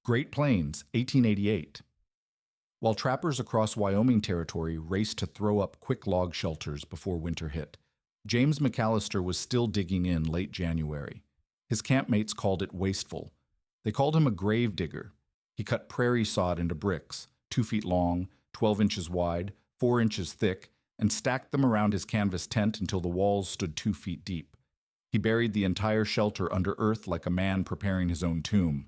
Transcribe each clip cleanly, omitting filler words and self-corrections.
Great Plains, 1888. While trappers across Wyoming territory raced to throw up quick log shelters before winter hit, James McAlister was still digging in late January. His campmates called it wasteful. They called him a grave digger. He cut prairie sod into bricks, 2 feet long, 12 inches wide, 4 inches thick, and stacked them around his canvas tent until the walls stood 2 feet deep. He buried the entire shelter under earth like a man preparing his own tomb.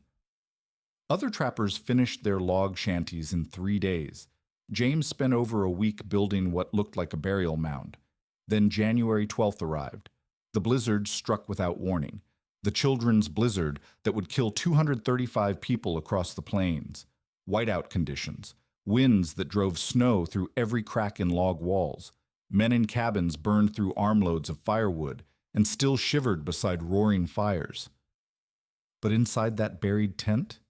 Other trappers finished their log shanties in 3 days. James spent over a week building what looked like a burial mound. Then January 12th arrived. The blizzard struck without warning. The children's blizzard that would kill 235 people across the plains. Whiteout conditions. Winds that drove snow through every crack in log walls. Men in cabins burned through armloads of firewood and still shivered beside roaring fires. But inside that buried tent,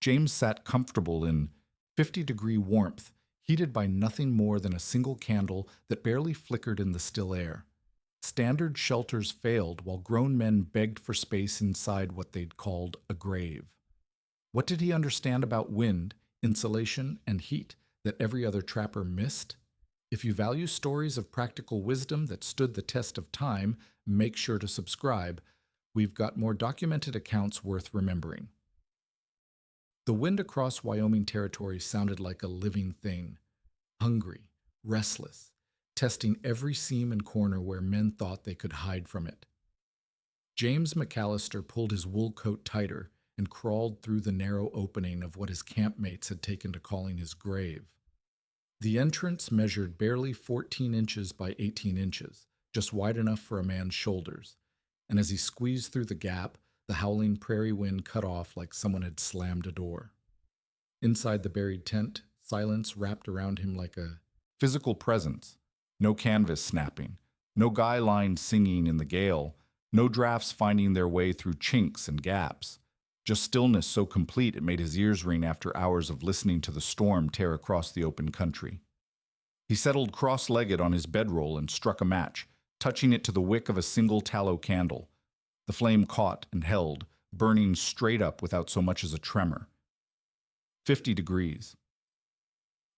James sat comfortable in 50-degree warmth, heated by nothing more than a single candle that barely flickered in the still air. Standard shelters failed while grown men begged for space inside what they'd called a grave. What did he understand about wind, insulation, and heat that every other trapper missed? If you value stories of practical wisdom that stood the test of time, make sure to subscribe. We've got more documented accounts worth remembering. The wind across Wyoming territory sounded like a living thing, hungry, restless, testing every seam and corner where men thought they could hide from it. James McAlister pulled his wool coat tighter and crawled through the narrow opening of what his campmates had taken to calling his grave. The entrance measured barely 14 inches by 18 inches, just wide enough for a man's shoulders, and as he squeezed through the gap, the howling prairie wind cut off like someone had slammed a door. Inside the buried tent, silence wrapped around him like a physical presence. No canvas snapping, no guy line singing in the gale, no drafts finding their way through chinks and gaps. Just stillness so complete it made his ears ring after hours of listening to the storm tear across the open country. He settled cross-legged on his bedroll and struck a match, touching it to the wick of a single tallow candle. The flame caught and held, burning straight up without so much as a tremor. 50 degrees.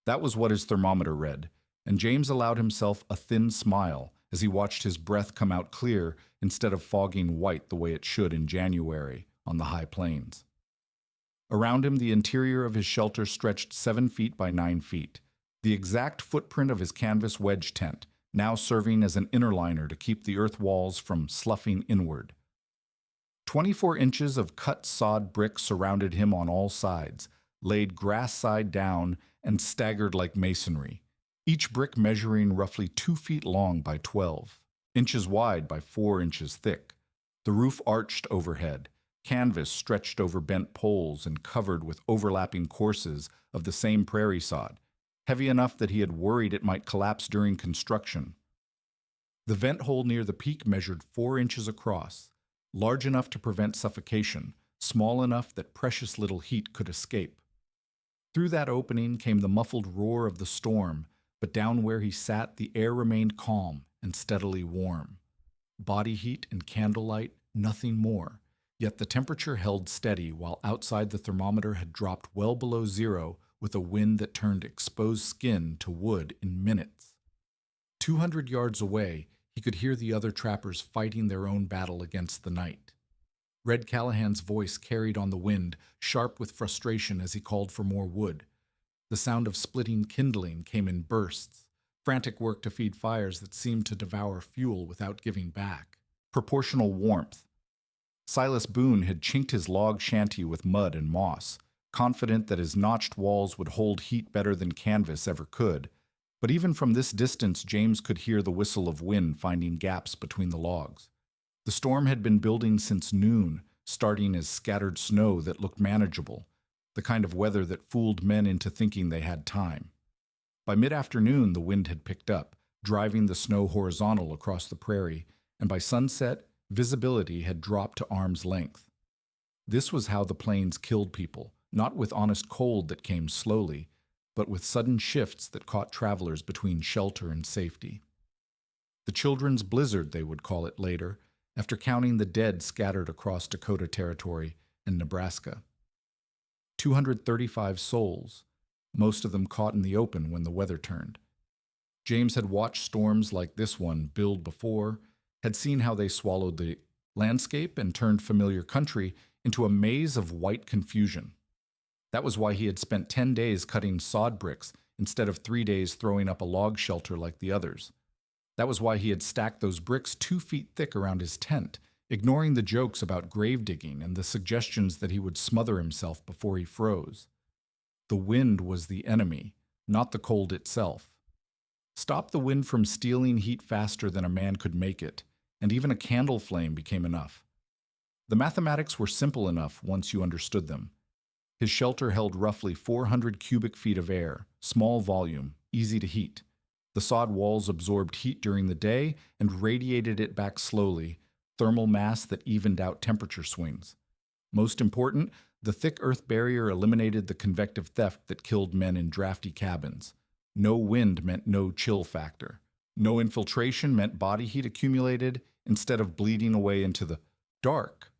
That was what his thermometer read, and James allowed himself a thin smile as he watched his breath come out clear instead of fogging white the way it should in January on the high plains. Around him, the interior of his shelter stretched 7 feet by 9 feet, the exact footprint of his canvas wedge tent, now serving as an inner liner to keep the earth walls from sloughing inward. 24 inches of cut sod brick surrounded him on all sides, laid grass side down and staggered like masonry, each brick measuring roughly 2 feet long by 12, inches wide by 4 inches thick. The roof arched overhead, canvas stretched over bent poles and covered with overlapping courses of the same prairie sod, heavy enough that he had worried it might collapse during construction. The vent hole near the peak measured 4 inches across, large enough to prevent suffocation, small enough that precious little heat could escape. Through that opening came the muffled roar of the storm, but down where he sat the air remained calm and steadily warm. Body heat and candlelight, nothing more, yet the temperature held steady while outside the thermometer had dropped well below zero with a wind that turned exposed skin to wood in minutes. 200 yards away, he could hear the other trappers fighting their own battle against the night. Red Callahan's voice carried on the wind, sharp with frustration as he called for more wood. The sound of splitting kindling came in bursts, frantic work to feed fires that seemed to devour fuel without giving back. Proportional warmth. Silas Boone had chinked his log shanty with mud and moss, confident that his notched walls would hold heat better than canvas ever could. But even from this distance, James could hear the whistle of wind finding gaps between the logs. The storm had been building since noon, starting as scattered snow that looked manageable, the kind of weather that fooled men into thinking they had time. By mid-afternoon, the wind had picked up, driving the snow horizontal across the prairie, and by sunset, visibility had dropped to arm's length. This was how the plains killed people, not with honest cold that came slowly, but with sudden shifts that caught travelers between shelter and safety. The children's blizzard, they would call it later, after counting the dead scattered across Dakota territory and Nebraska. 235 souls, most of them caught in the open when the weather turned. James had watched storms like this one build before, had seen how they swallowed the landscape and turned familiar country into a maze of white confusion. That was why he had spent 10 days cutting sod bricks instead of 3 days throwing up a log shelter like the others. That was why he had stacked those bricks 2 feet thick around his tent, ignoring the jokes about grave digging and the suggestions that he would smother himself before he froze. The wind was the enemy, not the cold itself. Stop the wind from stealing heat faster than a man could make it, and even a candle flame became enough. The mathematics were simple enough once you understood them. His shelter held roughly 400 cubic feet of air, small volume, easy to heat. The sod walls absorbed heat during the day and radiated it back slowly, thermal mass that evened out temperature swings. Most important, the thick earth barrier eliminated the convective theft that killed men in drafty cabins. No wind meant no chill factor. No infiltration meant body heat accumulated instead of bleeding away into the dark.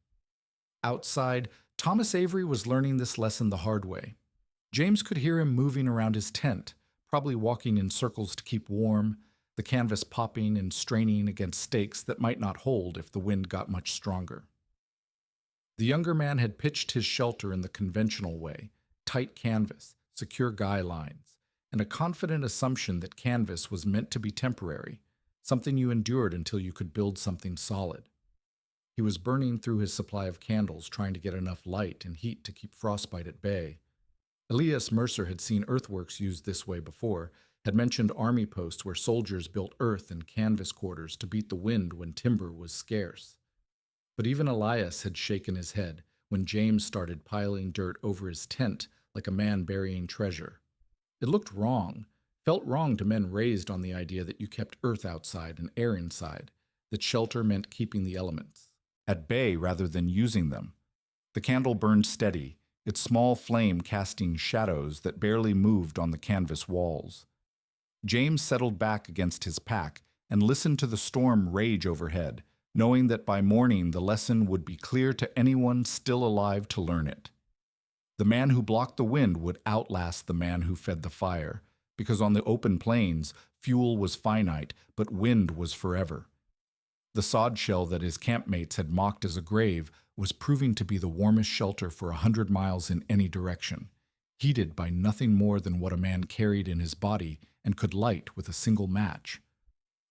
Outside, Thomas Avery was learning this lesson the hard way. James could hear him moving around his tent, probably walking in circles to keep warm, the canvas popping and straining against stakes that might not hold if the wind got much stronger. The younger man had pitched his shelter in the conventional way, tight canvas, secure guy lines, and a confident assumption that canvas was meant to be temporary, something you endured until you could build something solid. He was burning through his supply of candles, trying to get enough light and heat to keep frostbite at bay. Elias Mercer had seen earthworks used this way before, had mentioned army posts where soldiers built earth and canvas quarters to beat the wind when timber was scarce. But even Elias had shaken his head when James started piling dirt over his tent like a man burying treasure. It looked wrong, felt wrong to men raised on the idea that you kept earth outside and air inside, that shelter meant keeping the elements at bay rather than using them. The candle burned steady, its small flame casting shadows that barely moved on the canvas walls. James settled back against his pack and listened to the storm rage overhead, knowing that by morning the lesson would be clear to anyone still alive to learn it. The man who blocked the wind would outlast the man who fed the fire, because on the open plains, fuel was finite, but wind was forever. The sod shell that his campmates had mocked as a grave was proving to be the warmest shelter for 100 miles in any direction, heated by nothing more than what a man carried in his body and could light with a single match.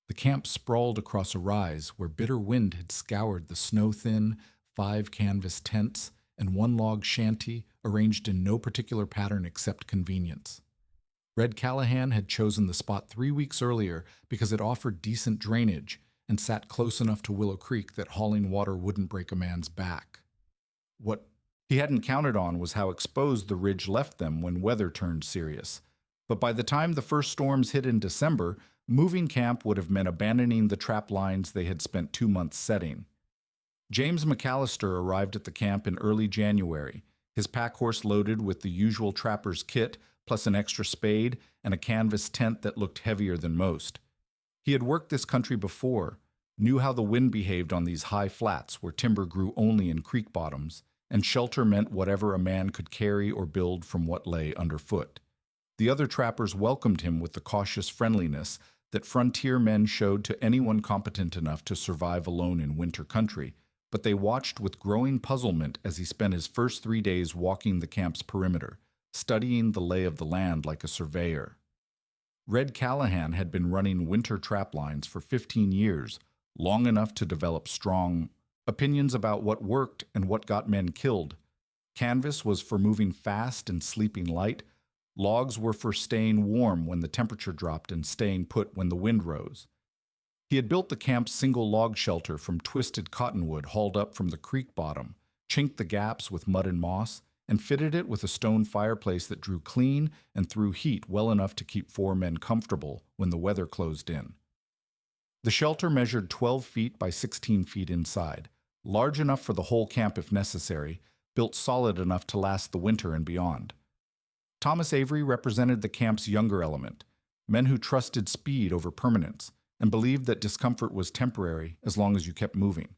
The camp sprawled across a rise where bitter wind had scoured the snow-thin, 5 canvas tents and 1 log shanty arranged in no particular pattern except convenience. Red Callahan had chosen the spot 3 weeks earlier because it offered decent drainage and sat close enough to Willow Creek that hauling water wouldn't break a man's back. What he hadn't counted on was how exposed the ridge left them when weather turned serious. But by the time the first storms hit in December, moving camp would have meant abandoning the trap lines they had spent 2 months setting. James McAlister arrived at the camp in early January, his pack horse loaded with the usual trapper's kit, plus an extra spade and a canvas tent that looked heavier than most. He had worked this country before, knew how the wind behaved on these high flats where timber grew only in creek bottoms, and shelter meant whatever a man could carry or build from what lay underfoot. The other trappers welcomed him with the cautious friendliness that frontier men showed to anyone competent enough to survive alone in winter country, but they watched with growing puzzlement as he spent his first 3 days walking the camp's perimeter, studying the lay of the land like a surveyor. Red Callahan had been running winter trap lines for 15 years, long enough to develop strong opinions about what worked and what got men killed. Canvas was for moving fast and sleeping light. Logs were for staying warm when the temperature dropped and staying put when the wind rose. He had built the camp's single log shelter from twisted cottonwood hauled up from the creek bottom, chinked the gaps with mud and moss, and fitted it with a stone fireplace that drew clean and threw heat well enough to keep 4 men comfortable when the weather closed in. The shelter measured 12 feet by 16 feet inside, large enough for the whole camp if necessary, built solid enough to last the winter and beyond. Thomas Avery represented the camp's younger element, men who trusted speed over permanence and believed that discomfort was temporary as long as you kept moving.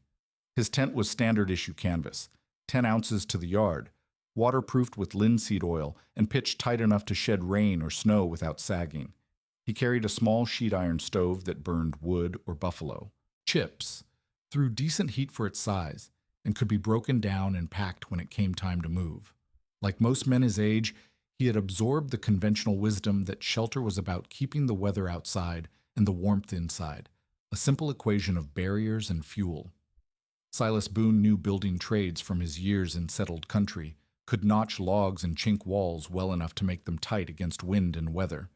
His tent was standard issue canvas, 10 ounces to the yard, waterproofed with linseed oil and pitched tight enough to shed rain or snow without sagging. He carried a small sheet iron stove that burned wood or buffalo, chips, through decent heat for its size, and could be broken down and packed when it came time to move. Like most men his age, he had absorbed the conventional wisdom that shelter was about keeping the weather outside and the warmth inside, a simple equation of barriers and fuel. Silas Boone knew building trades from his years in settled country, could notch logs and chink walls well enough to make them tight against wind and weather.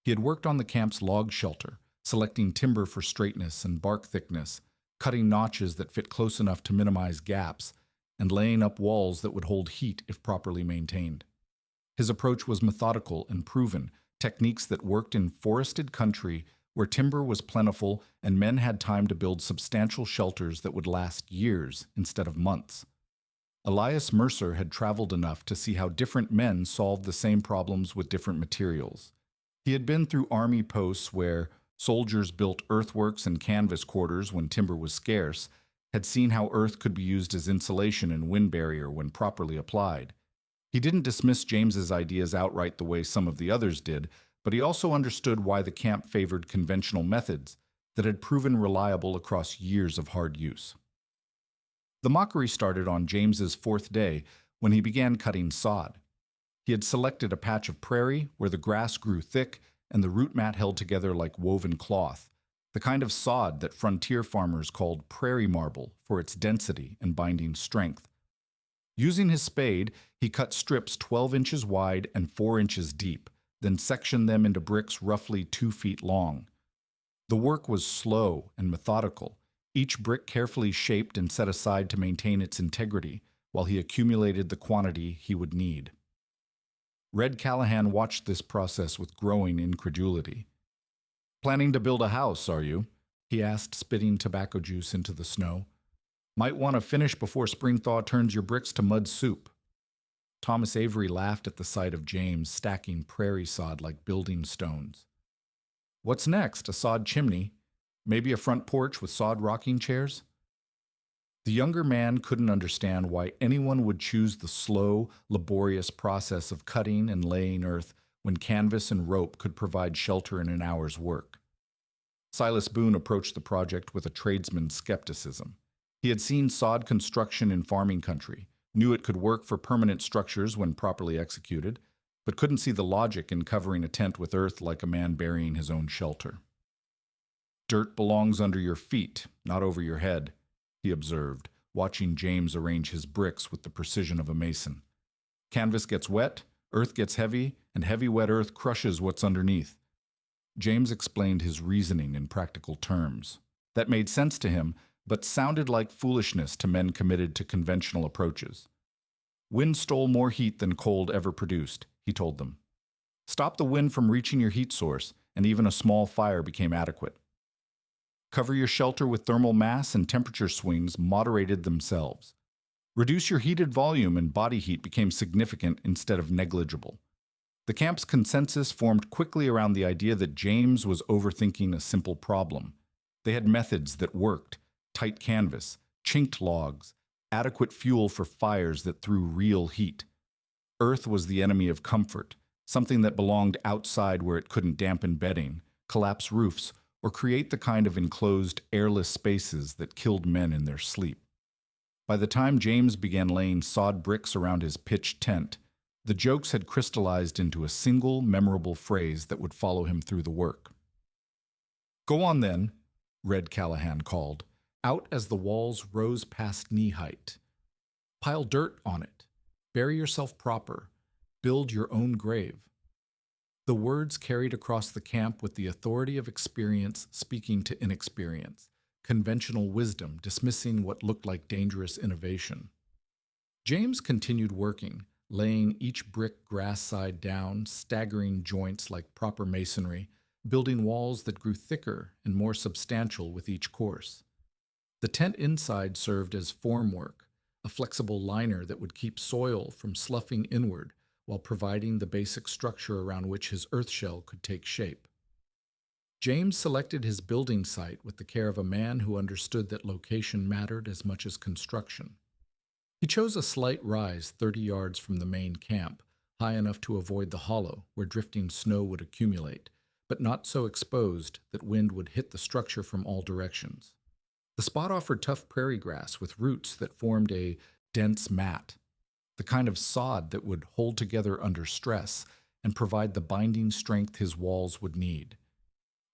He had worked on the camp's log shelter, selecting timber for straightness and bark thickness, cutting notches that fit close enough to minimize gaps, and laying up walls that would hold heat if properly maintained. His approach was methodical and proven, techniques that worked in forested country where timber was plentiful and men had time to build substantial shelters that would last years instead of months. Elias Mercer had traveled enough to see how different men solved the same problems with different materials. He had been through army posts where soldiers built earthworks and canvas quarters when timber was scarce, had seen how earth could be used as insulation and wind barrier when properly applied. He didn't dismiss James's ideas outright the way some of the others did, but he also understood why the camp favored conventional methods that had proven reliable across years of hard use. The mockery started on James's fourth day when he began cutting sod. He had selected a patch of prairie where the grass grew thick and the root mat held together like woven cloth, the kind of sod that frontier farmers called prairie marble for its density and binding strength. Using his spade, he cut strips 12 inches wide and 4 inches deep, then sectioned them into bricks roughly 2 feet long. The work was slow and methodical, each brick carefully shaped and set aside to maintain its integrity, while he accumulated the quantity he would need. Red Callahan watched this process with growing incredulity. "Planning to build a house, are you?" he asked, spitting tobacco juice into the snow. "Might want to finish before spring thaw turns your bricks to mud soup." Thomas Avery laughed at the sight of James stacking prairie sod like building stones. "What's next? A sod chimney? Maybe a front porch with sod rocking chairs?" The younger man couldn't understand why anyone would choose the slow, laborious process of cutting and laying earth when canvas and rope could provide shelter in an hour's work. Silas Boone approached the project with a tradesman's skepticism. He had seen sod construction in farming country, knew it could work for permanent structures when properly executed, but couldn't see the logic in covering a tent with earth like a man burying his own shelter. "Dirt belongs under your feet, not over your head," he observed, watching James arrange his bricks with the precision of a mason. "Canvas gets wet, earth gets heavy, and heavy wet earth crushes what's underneath." James explained his reasoning in practical terms. That made sense to him, but sounded like foolishness to men committed to conventional approaches. "Wind stole more heat than cold ever produced," he told them. "Stop the wind from reaching your heat source, and even a small fire became adequate. Cover your shelter with thermal mass and temperature swings moderated themselves. Reduce your heated volume and body heat became significant instead of negligible." The camp's consensus formed quickly around the idea that James was overthinking a simple problem. They had methods that worked: tight canvas, chinked logs, adequate fuel for fires that threw real heat. Earth was the enemy of comfort, something that belonged outside where it couldn't dampen bedding, collapse roofs, or create the kind of enclosed, airless spaces that killed men in their sleep. By the time James began laying sod bricks around his pitched tent, the jokes had crystallized into a single, memorable phrase that would follow him through the work. "Go on then," Red Callahan called, out as the walls rose past knee height. "Pile dirt on it. Bury yourself proper. Build your own grave." The words carried across the camp with the authority of experience speaking to inexperience, conventional wisdom dismissing what looked like dangerous innovation. James continued working, laying each brick grass side down, staggering joints like proper masonry, building walls that grew thicker and more substantial with each course. The tent inside served as formwork, a flexible liner that would keep soil from sloughing inward while providing the basic structure around which his earth shell could take shape. James selected his building site with the care of a man who understood that location mattered as much as construction. He chose a slight rise 30 yards from the main camp, high enough to avoid the hollow where drifting snow would accumulate, but not so exposed that wind would hit the structure from all directions. The spot offered tough prairie grass with roots that formed a dense mat, the kind of sod that would hold together under stress and provide the binding strength his walls would need.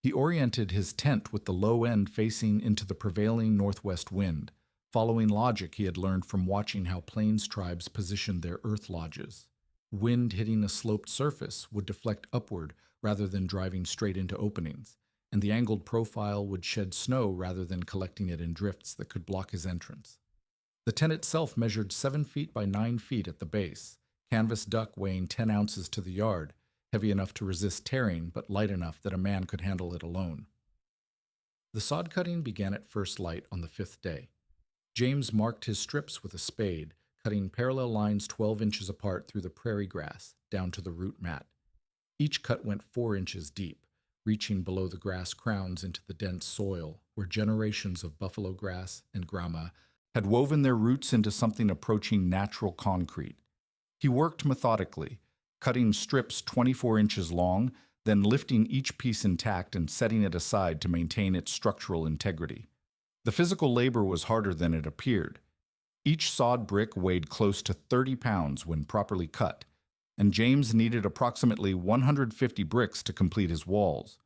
He oriented his tent with the low end facing into the prevailing northwest wind, following logic he had learned from watching how plains tribes positioned their earth lodges. Wind hitting a sloped surface would deflect upward rather than driving straight into openings, and the angled profile would shed snow rather than collecting it in drifts that could block his entrance. The tent itself measured 7 feet by 9 feet at the base, canvas duck weighing 10 ounces to the yard, heavy enough to resist tearing but light enough that a man could handle it alone. The sod cutting began at first light on the 5th day. James marked his strips with a spade, cutting parallel lines 12 inches apart through the prairie grass down to the root mat. Each cut went 4 inches deep, reaching below the grass crowns into the dense soil where generations of buffalo grass and grama had woven their roots into something approaching natural concrete. He worked methodically, cutting strips 24 inches long, then lifting each piece intact and setting it aside to maintain its structural integrity. The physical labor was harder than it appeared. Each sod brick weighed close to 30 pounds when properly cut, and James needed approximately 150 bricks to complete his walls.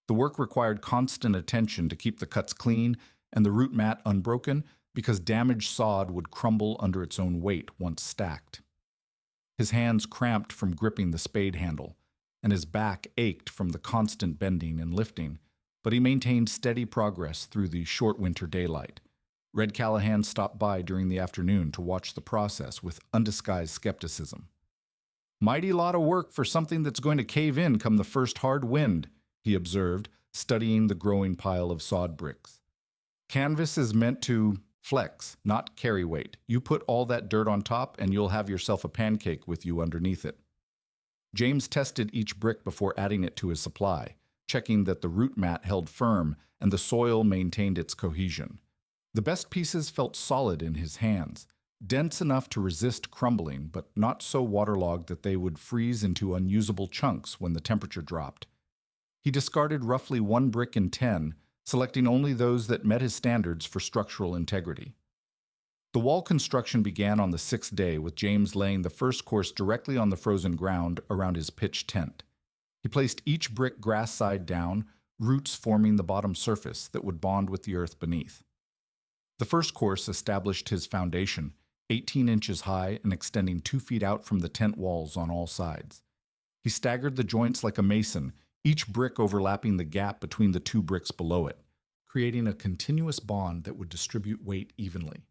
The work required constant attention to keep the cuts clean and the root mat unbroken because damaged sod would crumble under its own weight once stacked. His hands cramped from gripping the spade handle, and his back ached from the constant bending and lifting, but he maintained steady progress through the short winter daylight. Red Callahan stopped by during the afternoon to watch the process with undisguised skepticism. "Mighty lot of work for something that's going to cave in come the first hard wind," he observed, studying the growing pile of sod bricks. "Canvas is meant to flex, not carry weight. You put all that dirt on top and you'll have yourself a pancake with you underneath it." James tested each brick before adding it to his supply, checking that the root mat held firm and the soil maintained its cohesion. The best pieces felt solid in his hands, dense enough to resist crumbling, but not so waterlogged that they would freeze into unusable chunks when the temperature dropped. He discarded roughly 1 brick in 10, selecting only those that met his standards for structural integrity. The wall construction began on the 6th day, with James laying the first course directly on the frozen ground around his pitched tent. He placed each brick grass side down, roots forming the bottom surface that would bond with the earth beneath. The first course established his foundation, 18 inches high and extending 2 feet out from the tent walls on all sides. He staggered the joints like a mason, each brick overlapping the gap between the 2 bricks below it, creating a continuous bond that would distribute weight evenly.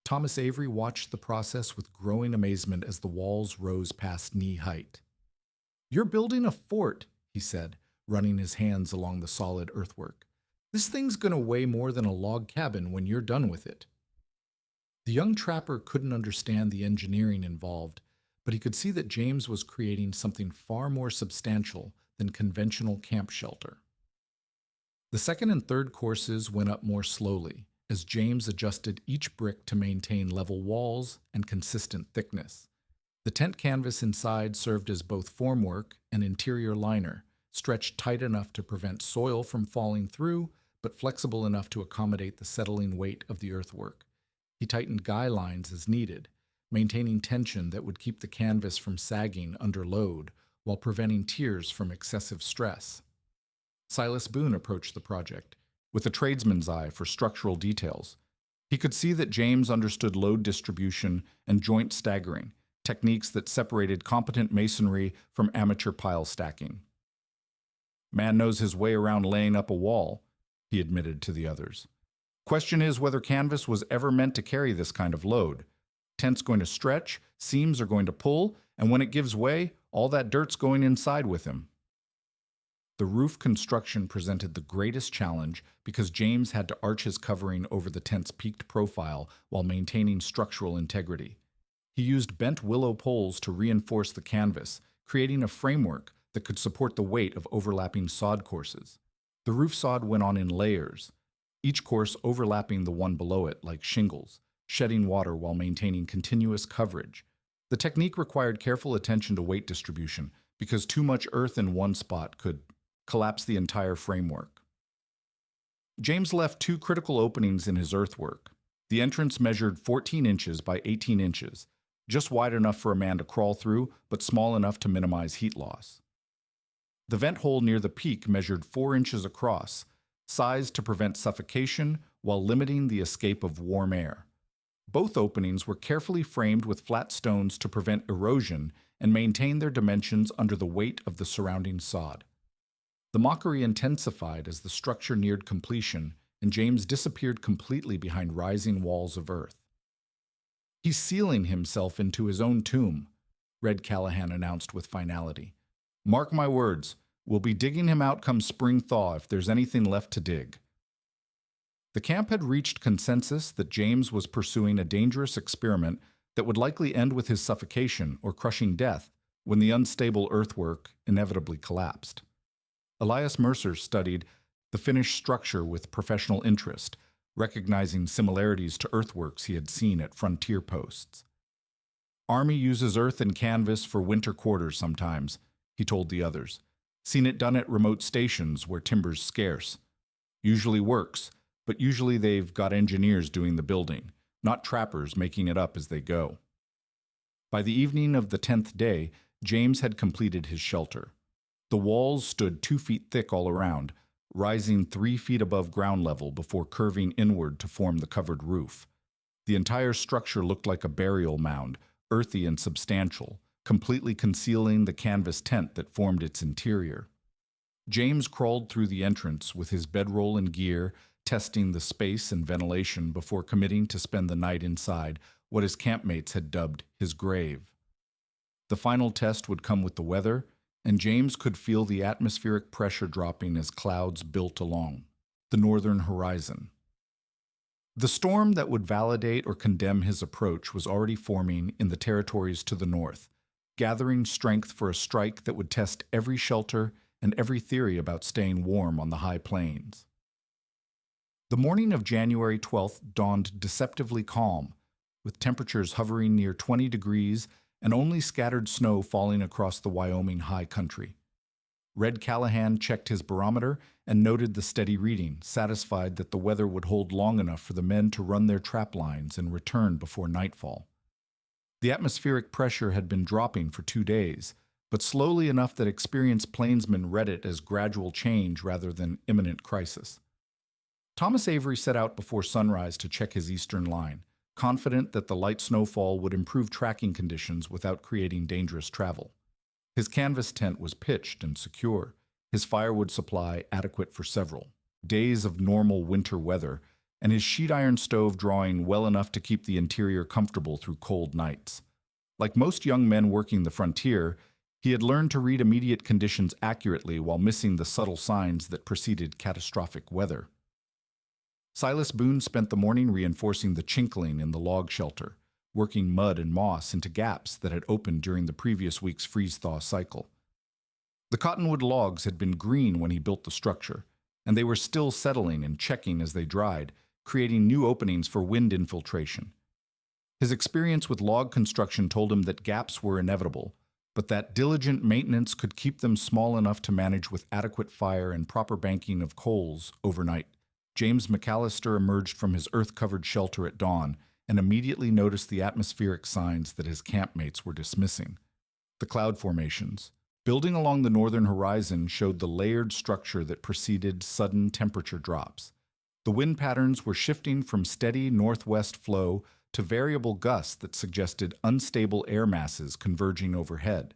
Thomas Avery watched the process with growing amazement as the walls rose past knee height. "You're building a fort," he said, running his hands along the solid earthwork. "This thing's going to weigh more than a log cabin when you're done with it." The young trapper couldn't understand the engineering involved, but he could see that James was creating something far more substantial than conventional camp shelter. The second and third courses went up more slowly, as James adjusted each brick to maintain level walls and consistent thickness. The tent canvas inside served as both formwork and interior liner, stretched tight enough to prevent soil from falling through, but flexible enough to accommodate the settling weight of the earthwork. He tightened guy lines as needed, maintaining tension that would keep the canvas from sagging under load while preventing tears from excessive stress. Silas Boone approached the project with a tradesman's eye for structural details. He could see that James understood load distribution and joint staggering, techniques that separated competent masonry from amateur pile stacking. "Man knows his way around laying up a wall," he admitted to the others. "Question is whether canvas was ever meant to carry this kind of load. Tent's going to stretch, seams are going to pull, and when it gives way, all that dirt's going inside with him." The roof construction presented the greatest challenge because James had to arch his covering over the tent's peaked profile while maintaining structural integrity. He used bent willow poles to reinforce the canvas, creating a framework that could support the weight of overlapping sod courses. The roof sod went on in layers, each course overlapping the one below it like shingles, shedding water while maintaining continuous coverage. The technique required careful attention to weight distribution because too much earth in one spot could collapse the entire framework. James left two critical openings in his earthwork. The entrance measured 14 inches by 18 inches, just wide enough for a man to crawl through, but small enough to minimize heat loss. The vent hole near the peak measured 4 inches across, sized to prevent suffocation while limiting the escape of warm air. Both openings were carefully framed with flat stones to prevent erosion and maintain their dimensions under the weight of the surrounding sod. The mockery intensified as the structure neared completion, and James disappeared completely behind rising walls of earth. "He's sealing himself into his own tomb," Red Callahan announced with finality. "Mark my words, we'll be digging him out come spring thaw if there's anything left to dig." The camp had reached consensus that James was pursuing a dangerous experiment that would likely end with his suffocation or crushing death when the unstable earthwork inevitably collapsed. Elias Mercer studied the finished structure with professional interest, recognizing similarities to earthworks he had seen at frontier posts. "Army uses earth and canvas for winter quarters sometimes," he told the others. "Seen it done at remote stations where timber's scarce. Usually works, but usually they've got engineers doing the building, not trappers making it up as they go." By the evening of the 10th day, James had completed his shelter. The walls stood 2 feet thick all around, rising 3 feet above ground level before curving inward to form the covered roof. The entire structure looked like a burial mound, earthy and substantial, completely concealing the canvas tent that formed its interior. James crawled through the entrance with his bedroll and gear, testing the space and ventilation before committing to spend the night inside what his campmates had dubbed his grave. The final test would come with the weather, and James could feel the atmospheric pressure dropping as clouds built along the northern horizon. The storm that would validate or condemn his approach was already forming in the territories to the north, gathering strength for a strike that would test every shelter and every theory about staying warm on the high plains. The morning of January 12th dawned deceptively calm, with temperatures hovering near 20 degrees and only scattered snow falling across the Wyoming high country. Red Callahan checked his barometer and noted the steady reading, satisfied that the weather would hold long enough for the men to run their trap lines and return before nightfall. The atmospheric pressure had been dropping for 2 days, but slowly enough that experienced plainsmen read it as gradual change rather than imminent crisis. Thomas Avery set out before sunrise to check his eastern line, confident that the light snowfall would improve tracking conditions without creating dangerous travel. His canvas tent was pitched and secure, his firewood supply adequate for several days of normal winter weather, and his sheet iron stove drawing well enough to keep the interior comfortable through cold nights. Like most young men working the frontier, he had learned to read immediate conditions accurately while missing the subtle signs that preceded catastrophic weather. Silas Boone spent the morning reinforcing the chinkling in the log shelter, working mud and moss into gaps that had opened during the previous week's freeze-thaw cycle. The cottonwood logs had been green when he built the structure, and they were still settling and checking as they dried, creating new openings for wind infiltration. His experience with log construction told him that gaps were inevitable, but that diligent maintenance could keep them small enough to manage with adequate fire and proper banking of coals overnight. James McAlister emerged from his earth-covered shelter at dawn and immediately noticed the atmospheric signs that his campmates were dismissing. The cloud formations, building along the northern horizon, showed the layered structure that preceded sudden temperature drops. The wind patterns were shifting from steady northwest flow to variable gusts that suggested unstable air masses converging overhead.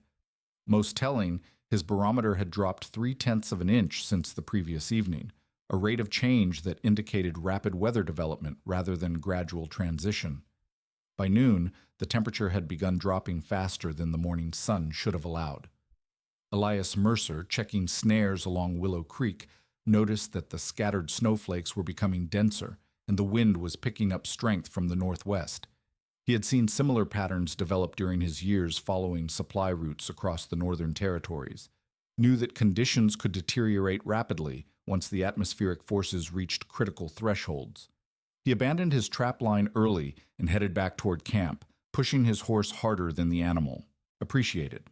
Most telling, his barometer had dropped 0.3 of an inch since the previous evening, a rate of change that indicated rapid weather development rather than gradual transition. By noon, the temperature had begun dropping faster than the morning sun should have allowed. Elias Mercer, checking snares along Willow Creek, noticed that the scattered snowflakes were becoming denser and the wind was picking up strength from the northwest. He had seen similar patterns develop during his years following supply routes across the northern territories, knew that conditions could deteriorate rapidly once the atmospheric forces reached critical thresholds. He abandoned his trap line early and headed back toward camp, pushing his horse harder than the animal. Appreciated.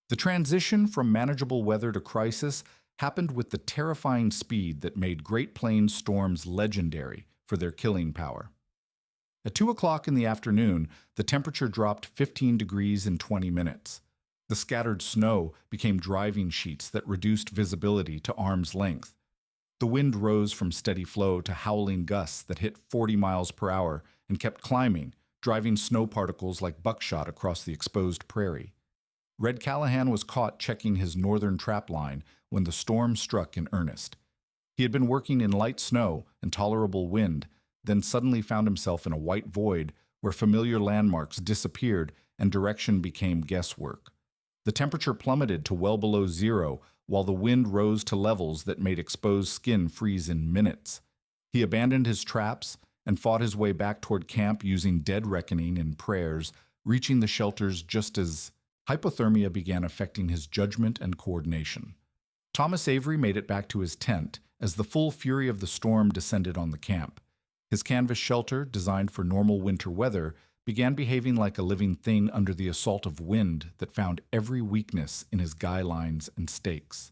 The transition from manageable weather to crisis happened with the terrifying speed that made Great Plains storms legendary for their killing power. At 2 o'clock in the afternoon, the temperature dropped 15 degrees in 20 minutes. The scattered snow became driving sheets that reduced visibility to arm's length. The wind rose from steady flow to howling gusts that hit 40 miles per hour and kept climbing, driving snow particles like buckshot across the exposed prairie. Red Callahan was caught checking his northern trap line when the storm struck in earnest. He had been working in light snow and tolerable wind, then suddenly found himself in a white void where familiar landmarks disappeared and direction became guesswork. The temperature plummeted to well below zero, while the wind rose to levels that made exposed skin freeze in minutes. He abandoned his traps and fought his way back toward camp using dead reckoning and prayers, reaching the shelters just as hypothermia began affecting his judgment and coordination. Thomas Avery made it back to his tent as the full fury of the storm descended on the camp. His canvas shelter, designed for normal winter weather, began behaving like a living thing under the assault of wind that found every weakness in his guy lines and stakes.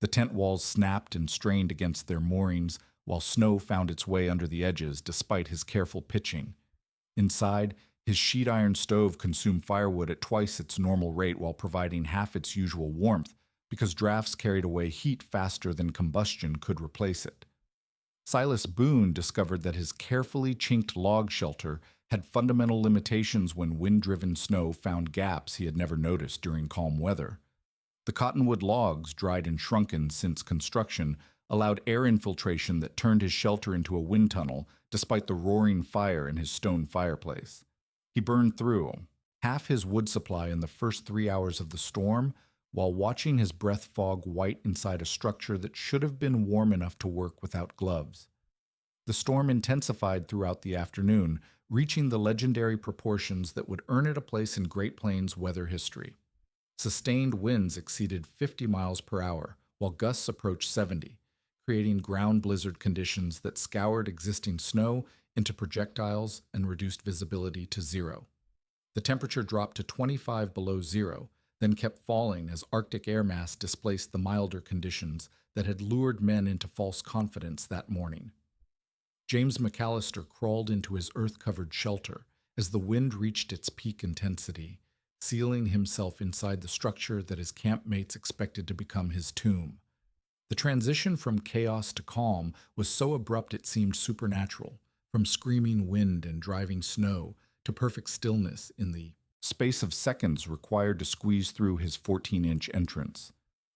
The tent walls snapped and strained against their moorings, while snow found its way under the edges despite his careful pitching. Inside, his sheet iron stove consumed firewood at twice its normal rate while providing half its usual warmth, because drafts carried away heat faster than combustion could replace it. Silas Boone discovered that his carefully chinked log shelter had fundamental limitations when wind-driven snow found gaps he had never noticed during calm weather. The cottonwood logs, dried and shrunken since construction, allowed air infiltration that turned his shelter into a wind tunnel despite the roaring fire in his stone fireplace. He burned through half his wood supply in the first 3 hours of the storm while watching his breath fog white inside a structure that should have been warm enough to work without gloves. The storm intensified throughout the afternoon, reaching the legendary proportions that would earn it a place in Great Plains weather history. Sustained winds exceeded 50 miles per hour, while gusts approached 70, creating ground blizzard conditions that scoured existing snow into projectiles and reduced visibility to zero. The temperature dropped to 25 below zero, then kept falling as Arctic air mass displaced the milder conditions that had lured men into false confidence that morning. James McAlister crawled into his earth-covered shelter as the wind reached its peak intensity, sealing himself inside the structure that his campmates expected to become his tomb. The transition from chaos to calm was so abrupt it seemed supernatural, from screaming wind and driving snow to perfect stillness in the space of seconds required to squeeze through his 14-inch entrance.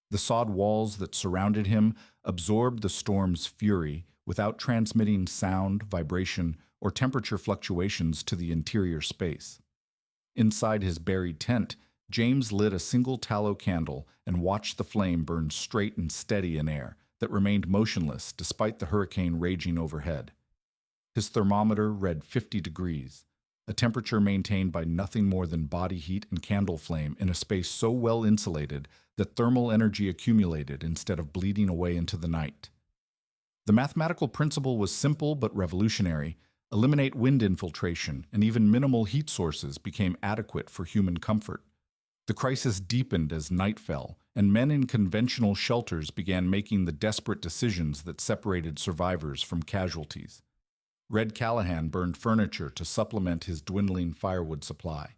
The sod walls that surrounded him absorbed the storm's fury without transmitting sound, vibration, or temperature fluctuations to the interior space. Inside his buried tent, James lit a single tallow candle and watched the flame burn straight and steady in air that remained motionless despite the hurricane raging overhead. His thermometer read 50 degrees, a temperature maintained by nothing more than body heat and candle flame in a space so well insulated that thermal energy accumulated instead of bleeding away into the night. The mathematical principle was simple but revolutionary. Eliminate wind infiltration, and even minimal heat sources became adequate for human comfort. The crisis deepened as night fell, and men in conventional shelters began making the desperate decisions that separated survivors from casualties. Red Callahan burned furniture to supplement his dwindling firewood supply.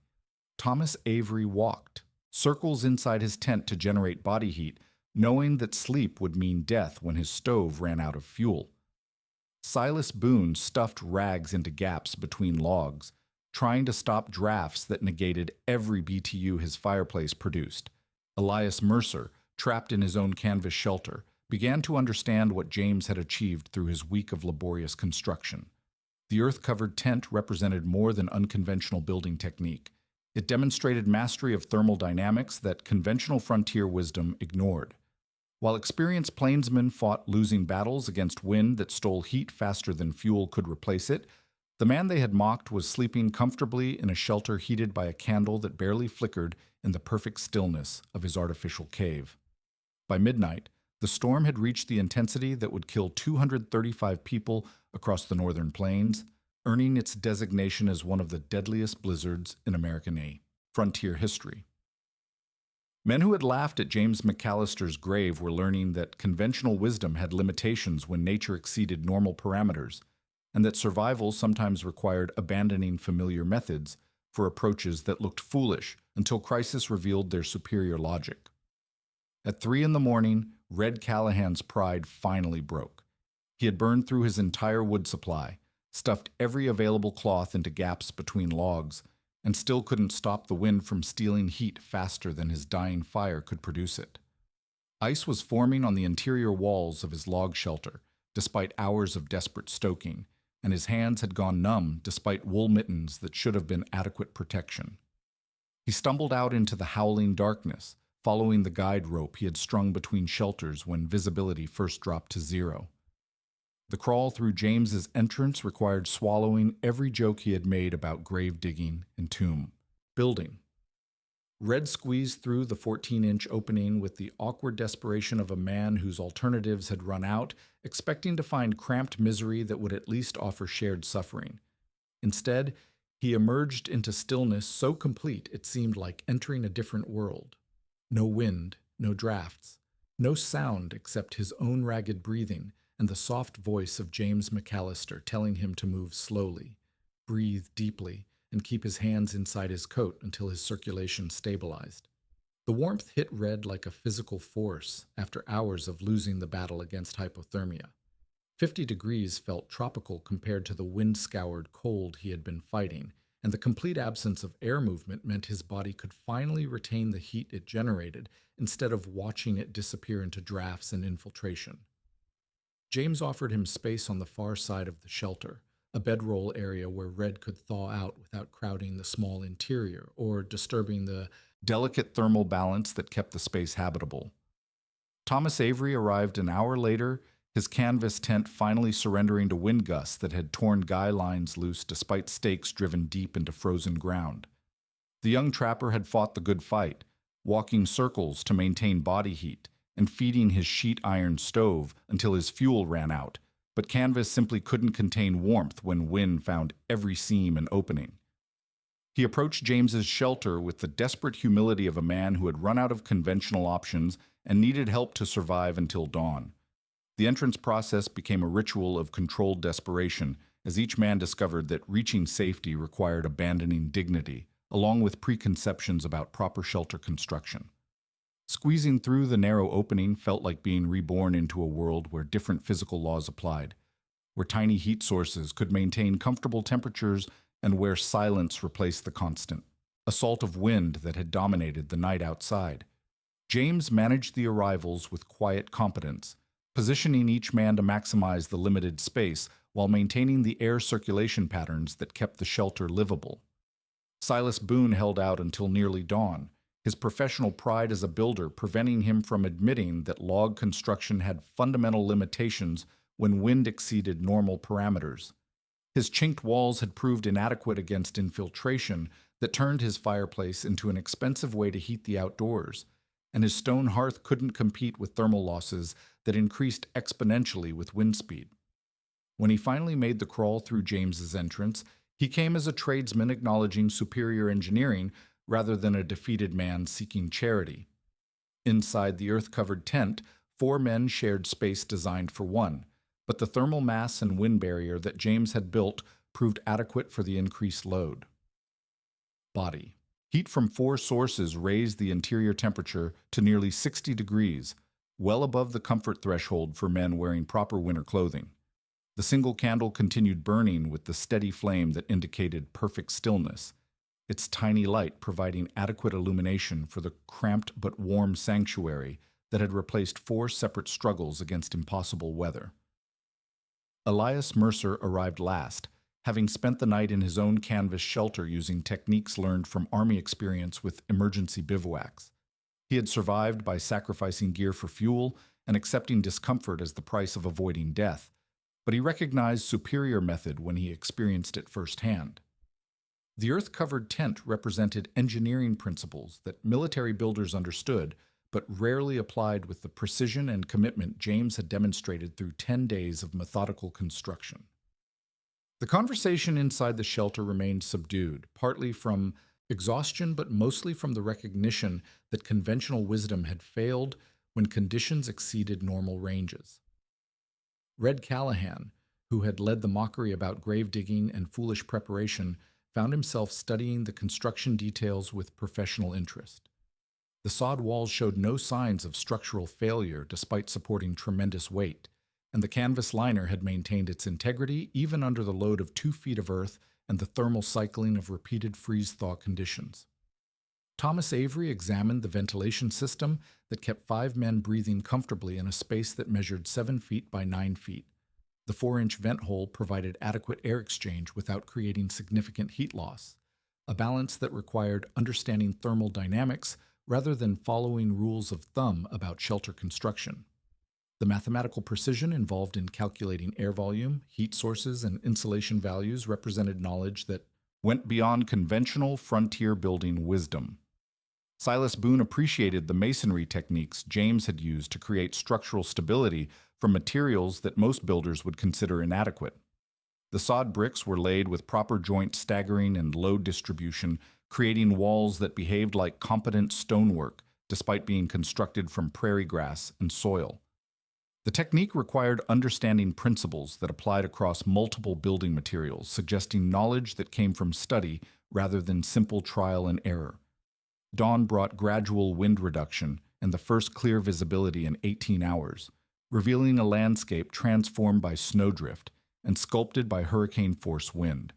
Thomas Avery walked circles inside his tent to generate body heat, knowing that sleep would mean death when his stove ran out of fuel. Silas Boone stuffed rags into gaps between logs, trying to stop drafts that negated every BTU his fireplace produced. Elias Mercer, trapped in his own canvas shelter, began to understand what James had achieved through his week of laborious construction. The earth-covered tent represented more than unconventional building technique. It demonstrated mastery of thermal dynamics that conventional frontier wisdom ignored. While experienced plainsmen fought losing battles against wind that stole heat faster than fuel could replace it, the man they had mocked was sleeping comfortably in a shelter heated by a candle that barely flickered in the perfect stillness of his artificial cave. By midnight, The storm had reached the intensity that would kill 235 people across the northern plains, earning its designation as one of the deadliest blizzards in American frontier history. Men who had laughed at James McAlister's grave were learning that conventional wisdom had limitations when nature exceeded normal parameters, and that survival sometimes required abandoning familiar methods for approaches that looked foolish until crisis revealed their superior logic. At 3 in the morning, Red Callahan's pride finally broke. He had burned through his entire wood supply, stuffed every available cloth into gaps between logs, and still couldn't stop the wind from stealing heat faster than his dying fire could produce it. Ice was forming on the interior walls of his log shelter, despite hours of desperate stoking, and his hands had gone numb despite wool mittens that should have been adequate protection. He stumbled out into the howling darkness, following the guide rope he had strung between shelters when visibility first dropped to 0. The crawl through James's entrance required swallowing every joke he had made about grave digging and tomb building. Red squeezed through the 14-inch opening with the awkward desperation of a man whose alternatives had run out, expecting to find cramped misery that would at least offer shared suffering. Instead, he emerged into stillness so complete it seemed like entering a different world. No wind, no drafts, no sound except his own ragged breathing and the soft voice of James McAlister telling him to move slowly, breathe deeply, and keep his hands inside his coat until his circulation stabilized. The warmth hit Red like a physical force after hours of losing the battle against hypothermia. 50 degrees felt tropical compared to the wind-scoured cold he had been fighting, and the complete absence of air movement meant his body could finally retain the heat it generated instead of watching it disappear into drafts and infiltration. James offered him space on the far side of the shelter, a bedroll area where Red could thaw out without crowding the small interior or disturbing the delicate thermal balance that kept the space habitable. Thomas Avery arrived an hour later, his canvas tent finally surrendering to wind gusts that had torn guy lines loose despite stakes driven deep into frozen ground. The young trapper had fought the good fight, walking circles to maintain body heat, and feeding his sheet iron stove until his fuel ran out, but canvas simply couldn't contain warmth when wind found every seam and opening. He approached James's shelter with the desperate humility of a man who had run out of conventional options and needed help to survive until dawn. The entrance process became a ritual of controlled desperation as each man discovered that reaching safety required abandoning dignity, along with preconceptions about proper shelter construction. Squeezing through the narrow opening felt like being reborn into a world where different physical laws applied, where tiny heat sources could maintain comfortable temperatures and where silence replaced the constant assault of wind that had dominated the night outside. James managed the arrivals with quiet competence, positioning each man to maximize the limited space while maintaining the air circulation patterns that kept the shelter livable. Silas Boone held out until nearly dawn, his professional pride as a builder preventing him from admitting that log construction had fundamental limitations when wind exceeded normal parameters. His chinked walls had proved inadequate against infiltration that turned his fireplace into an expensive way to heat the outdoors, and his stone hearth couldn't compete with thermal losses that increased exponentially with wind speed. When he finally made the crawl through James's entrance, he came as a tradesman acknowledging superior engineering rather than a defeated man seeking charity. Inside the earth-covered tent, 4 men shared space designed for one, but the thermal mass and wind barrier that James had built proved adequate for the increased load. Body. Heat from 4 sources raised the interior temperature to nearly 60 degrees, well above the comfort threshold for men wearing proper winter clothing. The single candle continued burning with the steady flame that indicated perfect stillness, its tiny light providing adequate illumination for the cramped but warm sanctuary that had replaced 4 separate struggles against impossible weather. Elias Mercer arrived last, having spent the night in his own canvas shelter using techniques learned from Army experience with emergency bivouacs. He had survived by sacrificing gear for fuel and accepting discomfort as the price of avoiding death, but he recognized superior method when he experienced it firsthand. The earth-covered tent represented engineering principles that military builders understood, but rarely applied with the precision and commitment James had demonstrated through 10 days of methodical construction. The conversation inside the shelter remained subdued, partly from exhaustion, but mostly from the recognition that conventional wisdom had failed when conditions exceeded normal ranges. Red Callahan, who had led the mockery about grave digging and foolish preparation, found himself studying the construction details with professional interest. The sod walls showed no signs of structural failure despite supporting tremendous weight, and the canvas liner had maintained its integrity even under the load of 2 feet of earth and the thermal cycling of repeated freeze-thaw conditions. Thomas Avery examined the ventilation system that kept 5 men breathing comfortably in a space that measured 7 feet by 9 feet. The 4-inch vent hole provided adequate air exchange without creating significant heat loss, a balance that required understanding thermal dynamics rather than following rules of thumb about shelter construction. The mathematical precision involved in calculating air volume, heat sources, and insulation values represented knowledge that went beyond conventional frontier building wisdom. Silas Boone appreciated the masonry techniques James had used to create structural stability from materials that most builders would consider inadequate. The sod bricks were laid with proper joint staggering and load distribution, creating walls that behaved like competent stonework despite being constructed from prairie grass and soil. The technique required understanding principles that applied across multiple building materials, suggesting knowledge that came from study rather than simple trial and error. Dawn brought gradual wind reduction and the first clear visibility in 18 hours, revealing a landscape transformed by snowdrift and sculpted by hurricane-force wind.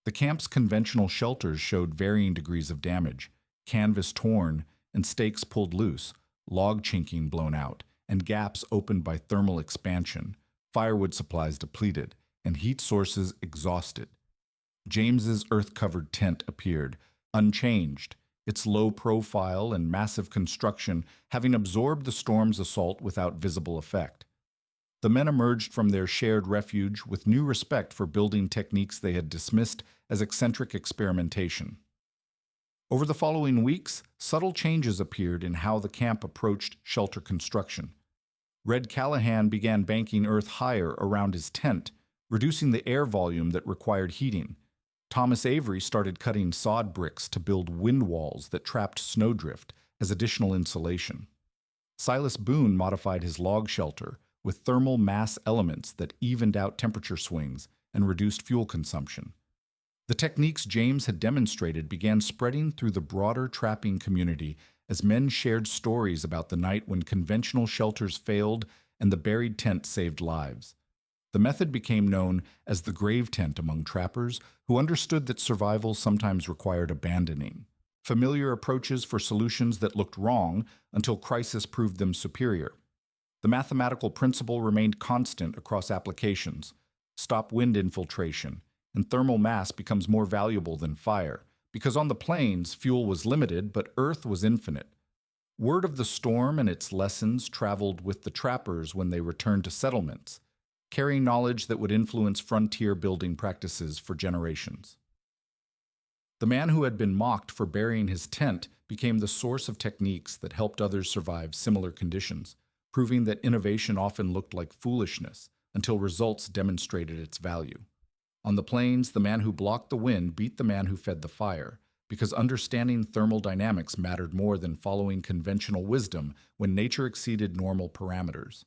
The camp's conventional shelters showed varying degrees of damage: canvas torn and stakes pulled loose, log chinking blown out, and gaps opened by thermal expansion, firewood supplies depleted, and heat sources exhausted. James's earth-covered tent appeared, unchanged, its low profile and massive construction having absorbed the storm's assault without visible effect. The men emerged from their shared refuge with new respect for building techniques they had dismissed as eccentric experimentation. Over the following weeks, subtle changes appeared in how the camp approached shelter construction. Red Callahan began banking earth higher around his tent, reducing the air volume that required heating. Thomas Avery started cutting sod bricks to build wind walls that trapped snowdrift as additional insulation. Silas Boone modified his log shelter with thermal mass elements that evened out temperature swings and reduced fuel consumption. The techniques James had demonstrated began spreading through the broader trapping community as men shared stories about the night when conventional shelters failed and the buried tent saved lives. The method became known as the grave tent among trappers who understood that survival sometimes required abandoning familiar approaches for solutions that looked wrong until crisis proved them superior. The mathematical principle remained constant across applications: stop wind infiltration, and thermal mass becomes more valuable than fire, because on the plains, fuel was limited, but earth was infinite. Word of the storm and its lessons traveled with the trappers when they returned to settlements, carrying knowledge that would influence frontier building practices for generations. The man who had been mocked for burying his tent became the source of techniques that helped others survive similar conditions, proving that innovation often looked like foolishness until results demonstrated its value. On the plains, the man who blocked the wind beat the man who fed the fire, because understanding thermal dynamics mattered more than following conventional wisdom when nature exceeded normal parameters.